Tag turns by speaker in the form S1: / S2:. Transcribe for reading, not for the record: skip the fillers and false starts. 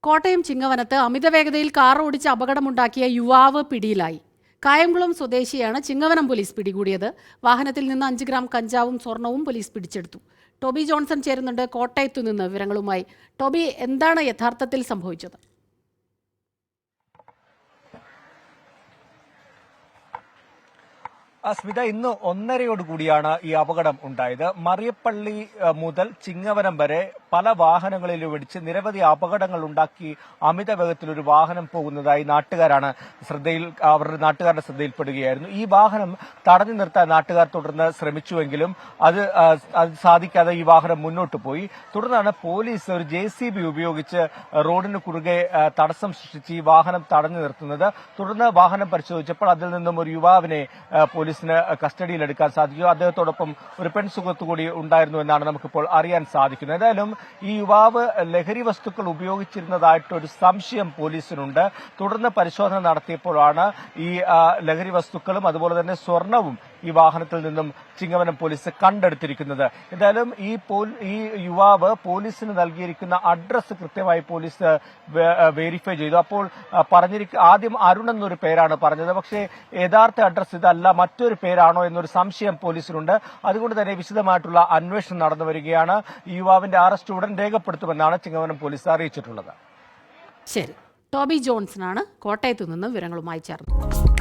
S1: Kottayam ചിങ്ങവനത്ത് അമിതവേഗതയിൽ car ഓടിച്ച് അപകടമുണ്ടാക്കിയ യുവാവ് പിടിയിലായി. കായംകുളം സ്വദേശിയാണ് ചിങ്ങവനം പോലീസ് പിടികൂടിയത്. വാഹനത്തിൽ നിന്ന് 5 ഗ്രാം കഞ്ചാവും സ്വർണവും പോലീസ് പിടിച്ചെടുത്തു. ടോബി ജോൺസൺ ചേരുന്നുണ്ട് കോട്ടയത്തു നിന്ന് വിവരങ്ങളുമായി. ടോബി, എന്താണ് യഥാർത്ഥത്തിൽ സംഭവിച്ചത്?
S2: സ്മിത, ഇന്ന് 1:30 കൂടിയാണ് ഈ അപകടം ഉണ്ടായത്. മറിയപ്പള്ളി മുതൽ ചിങ്ങവനം വരെ പല വാഹനങ്ങളിലും ഇടിച്ച് നിരവധി അപകടങ്ങൾ ഉണ്ടാക്കി അമിത വേഗത്തിൽ ഒരു വാഹനം പോകുന്നതായി അവരുടെ നാട്ടുകാരുടെ ശ്രദ്ധയിൽപ്പെടുകയായിരുന്നു. ഈ വാഹനം തടഞ്ഞു നിർത്താൻ നാട്ടുകാർ തുടർന്ന് ശ്രമിച്ചുവെങ്കിലും അത് സാധിക്കാതെ ഈ വാഹനം മുന്നോട്ട് പോയി. തുടർന്നാണ് പോലീസ് ഒരു JCB ഉപയോഗിച്ച് റോഡിന് കുറുകെ തടസ്സം സൃഷ്ടിച്ച് ഈ വാഹനം തടഞ്ഞു നിർത്തുന്നത്. തുടർന്ന് വാഹനം പരിശോധിച്ചപ്പോൾ അതിൽ നിന്നും ഒരു യുവാവിനെ പോലീസിന് കസ്റ്റഡിയിലെടുക്കാൻ സാധിച്ചു. അദ്ദേഹത്തോടൊപ്പം ഒരു പെൺ സുഹൃത്ത് കൂടി ഉണ്ടായിരുന്നു എന്നാണ് നമുക്കിപ്പോൾ അറിയാൻ സാധിക്കുന്നത്. ഏതായാലും ഈ യുവാവ് ലഹരി വസ്തുക്കൾ ഉപയോഗിച്ചിരുന്നതായിട്ടൊരു സംശയം പോലീസിനുണ്ട്. തുടർന്ന് പരിശോധന നടത്തിയപ്പോഴാണ് ഈ ലഹരി വസ്തുക്കളും അതുപോലെ തന്നെ സ്വർണവും ഈ വാഹനത്തിൽ നിന്നും ചിങ്ങവനം പോലീസ് കണ്ടെടുത്തിരിക്കുന്നത്. എന്തായാലും ഈ യുവാവ് പോലീസിന് നൽകിയിരിക്കുന്ന അഡ്രസ് കൃത്യമായി പോലീസ് വെരിഫൈ ചെയ്തു. അപ്പോൾ ആദ്യം അരുൺ എന്നൊരു പേരാണ് പറഞ്ഞത്. പക്ഷേ യഥാർത്ഥ അഡ്രസ് ഇതല്ല, മറ്റൊരു പേരാണോ എന്നൊരു സംശയം പോലീസിനുണ്ട്. അതുകൊണ്ട് തന്നെ വിശദമായിട്ടുള്ള അന്വേഷണം നടന്നു വരികയാണ്. ഈ യുവാവിന്റെ അറസ്റ്റ് ഉടൻ രേഖപ്പെടുത്തുമെന്നാണ് ചിങ്ങവനം പോലീസ് അറിയിച്ചിട്ടുള്ളത്.
S1: ശരി, ടോബി ജോൺസണാണ് കോട്ടയത്തു നിന്ന് വിവരങ്ങളുമായി ചേർന്നത്.